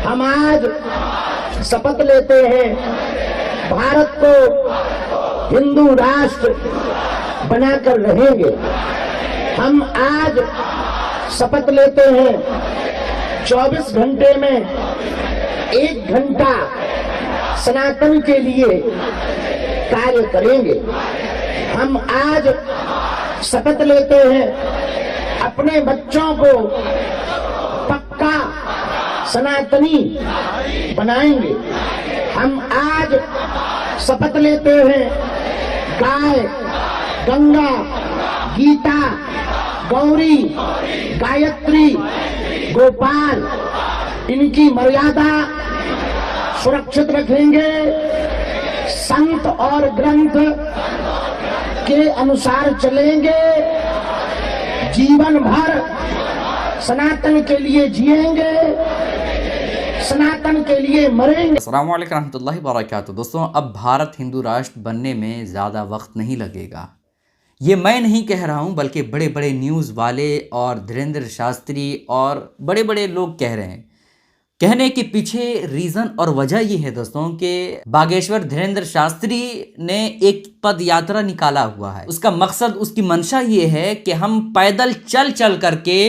हम आज शपथ लेते हैं भारत को हिंदू राष्ट्र बनाकर रहेंगे। हम आज शपथ लेते हैं 24 घंटे में 1 घंटा सनातन के लिए कार्य करेंगे। हम आज शपथ लेते हैं अपने बच्चों को पक्का सनातनी बनाएंगे। हम आज शपथ लेते हैं गाय, गंगा, गीता, गौरी, गायत्री, गोपाल इनकी मर्यादा सुरक्षित रखेंगे। संत और ग्रंथ के अनुसार चलेंगे। जीवन भर सनातन के लिए जिएंगे, सनातन के लिए मरेंगे। अस्सलाम वालेकुम रहमतुल्लाहि व बरकातुहू। दोस्तों, अब भारत हिंदू राष्ट्र बनने में ज़्यादा वक्त नहीं लगेगा। ये मैं नहीं कह रहा हूँ, बल्कि बड़े बड़े न्यूज़ वाले और धीरेन्द्र शास्त्री और बड़े बड़े लोग कह रहे हैं। कहने के पीछे रीज़न और वजह ये है दोस्तों कि बागेश्वर धीरेन्द्र शास्त्री ने एक पद यात्रा निकाला हुआ है। उसका मकसद, उसकी मंशा ये है कि हम पैदल चल चल करके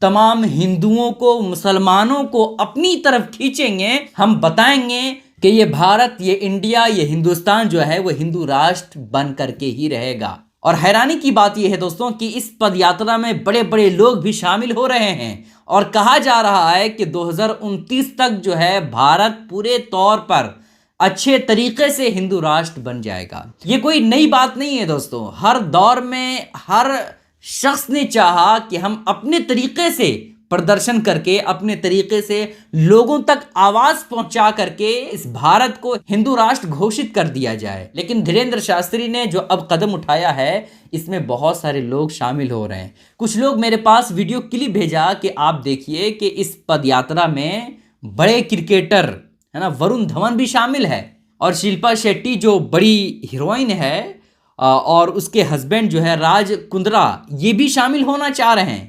तमाम हिंदुओं को, मुसलमानों को अपनी तरफ खींचेंगे। हम बताएंगे कि ये भारत, ये इंडिया, ये हिंदुस्तान जो है वो हिंदू राष्ट्र बन करके ही रहेगा। और हैरानी की बात यह है दोस्तों कि इस पद यात्रा में बड़े बड़े लोग भी शामिल हो रहे हैं और कहा जा रहा है कि 2029 तक जो है भारत पूरे तौर पर अच्छे तरीके से हिंदू राष्ट्र बन जाएगा। ये कोई नई बात नहीं है दोस्तों। हर दौर में हर शख्स ने चाहा कि हम अपने तरीके से प्रदर्शन करके, अपने तरीके से लोगों तक आवाज पहुंचा करके इस भारत को हिंदू राष्ट्र घोषित कर दिया जाए। लेकिन धीरेन्द्र शास्त्री ने जो अब कदम उठाया है, इसमें बहुत सारे लोग शामिल हो रहे हैं। कुछ लोग मेरे पास वीडियो क्लिप भेजा कि आप देखिए कि इस पदयात्रा में बड़े क्रिकेटर है ना, वरुण धवन भी शामिल है और शिल्पा शेट्टी जो बड़ी हीरोइन है और उसके हस्बैंड जो है राज कुंद्रा, ये भी शामिल होना चाह रहे हैं।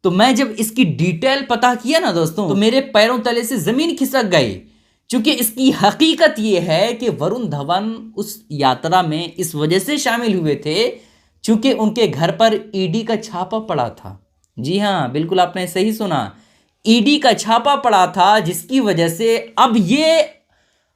तो मैं जब इसकी डिटेल पता किया ना दोस्तों, तो मेरे पैरों तले से जमीन खिसक गई। क्योंकि इसकी हकीकत ये है कि वरुण धवन उस यात्रा में इस वजह से शामिल हुए थे क्योंकि उनके घर पर ईडी का छापा पड़ा था। जी हाँ, बिल्कुल आपने सही सुना, ईडी का छापा पड़ा था, जिसकी वजह से अब ये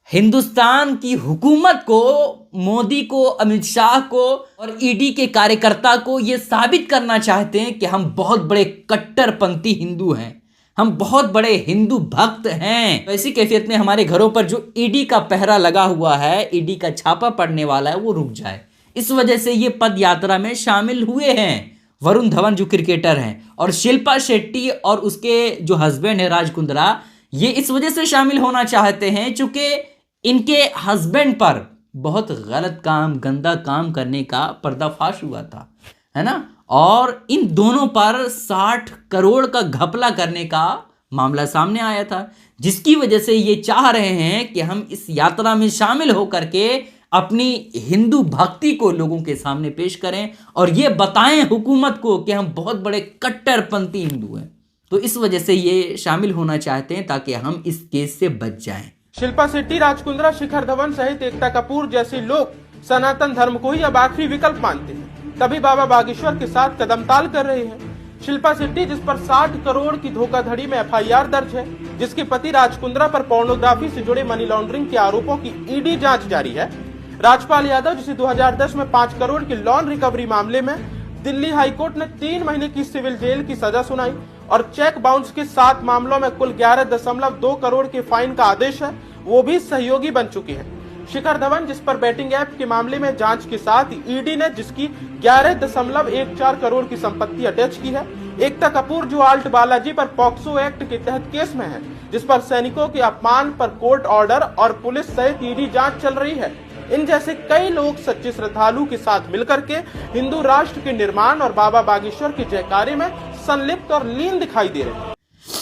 हिंदुस्तान की हुकूमत को, मोदी को, अमित शाह को और ईडी के कार्यकर्ता को ये साबित करना चाहते हैं कि हम बहुत बड़े कट्टरपंथी हिंदू हैं, हम बहुत बड़े हिंदू भक्त हैं। तो ऐसी कैफियत में हमारे घरों पर जो ईडी का पहरा लगा हुआ है, ईडी का छापा पड़ने वाला है, वो रुक जाए। इस वजह से ये पद यात्रा में शामिल हुए हैं वरुण धवन जो क्रिकेटर हैं, और शिल्पा शेट्टी और उसके जो हस्बैंड है राज कुंद्रा, ये इस वजह से शामिल होना चाहते हैं चूंकि इनके हस्बैंड पर बहुत गलत काम, गंदा काम करने का पर्दाफाश हुआ था, है ना। और इन दोनों पर 60 करोड़ का घपला करने का मामला सामने आया था, जिसकी वजह से ये चाह रहे हैं कि हम इस यात्रा में शामिल होकर के अपनी हिंदू भक्ति को लोगों के सामने पेश करें और ये बताएं हुकूमत को कि हम बहुत बड़े कट्टरपंथी हिंदू हैं। तो इस वजह से ये शामिल होना चाहते हैं ताकि हम इस केस से बच जाएं। शिल्पा शेट्टी, राज कुंद्रा, शिखर धवन सहित एकता कपूर जैसे लोग सनातन धर्म को ही अब आखिरी विकल्प मानते हैं, तभी बाबा बागेश्वर के साथ कदमताल कर रहे हैं। शिल्पा शेट्टी, जिस पर 60 करोड़ की धोखाधड़ी में FIR दर्ज है, जिसके पति राज कुंद्रा पर पोर्नोग्राफी से जुड़े मनी लॉन्ड्रिंग के आरोपों की ईडी जांच जारी है। राजपाल यादव, जिसे 2010 में 5 करोड़ की लोन रिकवरी मामले में दिल्ली हाईकोर्ट ने 3 महीने की सिविल जेल की सजा सुनाई और चेक बाउंस के 7 मामलों में कुल 11.2 करोड़ के फाइन का आदेश है, वो भी सहयोगी बन चुके हैं। शिखर धवन, जिस पर बैटिंग ऐप के मामले में जांच के साथ ईडी ने जिसकी 11.14 करोड़ की संपत्ति अटैच की है। एकता कपूर, जो आल्ट बालाजी पर पॉक्सो एक्ट के तहत केस में है, जिस पर सैनिकों के अपमान पर कोर्ट ऑर्डर और पुलिस सहित ईडी जांच चल रही है। इन जैसे कई लोग सच्चे श्रद्धालु के साथ मिलकर के हिंदू राष्ट्र के निर्माण और बाबा बागेश्वर के जयकारे में संलिप्त और लीन दिखाई दे रहे हैं।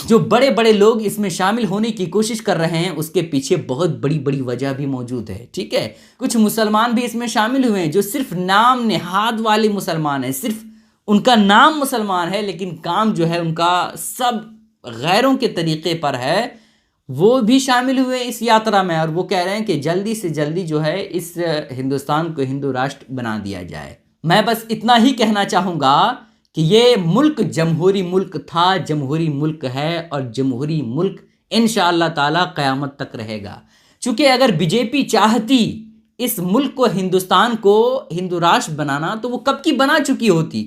जो बड़े बड़े लोग इसमें शामिल होने की कोशिश कर रहे हैं, उसके पीछे बहुत बड़ी बड़ी वजह भी मौजूद है। ठीक है, कुछ मुसलमान भी इसमें शामिल हुए हैं जो सिर्फ नाम नेहाद वाले मुसलमान हैं, सिर्फ उनका नाम मुसलमान है लेकिन काम जो है उनका सब गैरों के तरीके पर है। वो भी शामिल हुए इस यात्रा में और वो कह रहे हैं कि जल्दी से जल्दी जो है इस हिंदुस्तान को हिंदू राष्ट्र बना दिया जाए। मैं बस इतना ही कहना चाहूँगा कि ये मुल्क जमहूरी मुल्क था, जमहूरी मुल्क है और जमहूरी मुल्क इंशाअल्लाह ताला क़यामत तक रहेगा। चूँकि अगर बीजेपी चाहती इस मुल्क को, हिंदुस्तान को हिंदू राष्ट्र बनाना, तो वो कब की बना चुकी होती।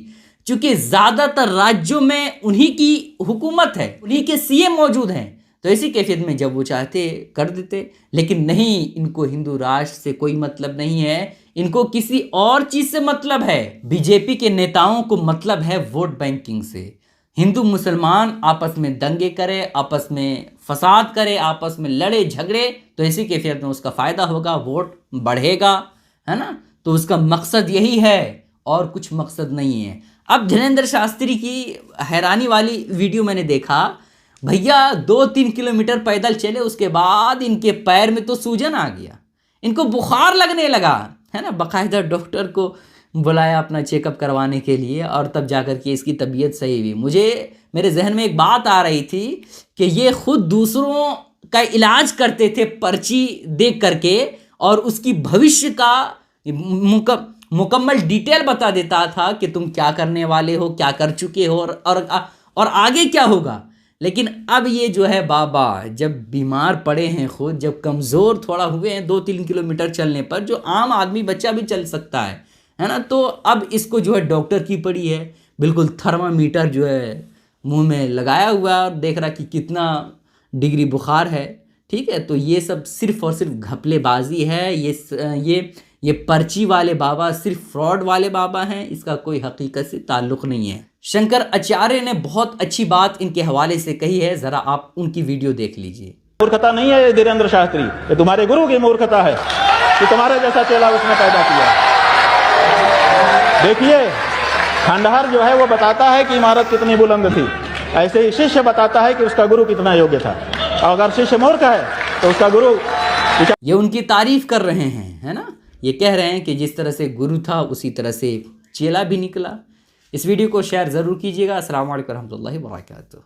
चूँकि ज़्यादातर राज्यों में उन्हीं की हुकूमत है, उन्हीं के सीएम मौजूद हैं, तो इसी कैफियत में जब वो चाहते कर देते। लेकिन नहीं, इनको हिंदू राष्ट्र से कोई मतलब नहीं है, इनको किसी और चीज़ से मतलब है। बीजेपी के नेताओं को मतलब है वोट बैंकिंग से। हिंदू मुसलमान आपस में दंगे करे, आपस में फसाद करे, आपस में लड़े झगड़े, तो इसी कैफियत में उसका फ़ायदा होगा, वोट बढ़ेगा, है ना। तो उसका मकसद यही है और कुछ मकसद नहीं है। अब धीरेन्द्र शास्त्री की हैरानी वाली वीडियो मैंने देखा, भैया 2-3 किलोमीटर पैदल चले, उसके बाद इनके पैर में तो सूजन आ गया, इनको बुखार लगने लगा, है ना। बाकायदा डॉक्टर को बुलाया अपना चेकअप करवाने के लिए और तब जाकर के इसकी तबीयत सही हुई। मेरे जहन में एक बात आ रही थी कि ये खुद दूसरों का इलाज करते थे पर्ची देख करके और उसकी भविष्य का मुकम्मल डिटेल बता देता था कि तुम क्या करने वाले हो, क्या कर चुके हो और आगे क्या होगा। लेकिन अब ये जो है बाबा जब बीमार पड़े हैं, खुद जब कमज़ोर थोड़ा हुए हैं 2-3 किलोमीटर चलने पर, जो आम आदमी बच्चा भी चल सकता है ना, तो अब इसको जो है डॉक्टर की पड़ी है, बिल्कुल थर्मामीटर जो है मुंह में लगाया हुआ और देख रहा कि कितना डिग्री बुखार है। ठीक है, तो ये सब सिर्फ और सिर्फ घपलेबाजी है। ये पर्ची वाले बाबा सिर्फ फ्रॉड वाले बाबा हैं, इसका कोई हकीकत से ताल्लुक़ नहीं है। शंकर आचार्य ने बहुत अच्छी बात इनके हवाले से कही है, ज़रा आप उनकी वीडियो देख लीजिए। मूर्खता नहीं है ये धीरेन्द्र शास्त्री, ये तुम्हारे गुरु की मूर्खता है कि तुम्हारे जैसा चेला उसने पैदा किया। देखिए, खंडहर जो है वो बताता है कि इमारत कितनी बुलंद थी, ऐसे ही शिष्य बताता है कि उसका गुरु कितना योग्य था। और अगर शिष्य मूर्ख है तो उसका गुरु, ये उनकी तारीफ कर रहे हैं, है ना। ये कह रहे हैं कि जिस तरह से गुरु था उसी तरह से चेला भी निकला। इस वीडियो को शेयर ज़रूर कीजिएगा। अस्सलाम वालेकुम रहमतुल्लाहि व बरकातुहू।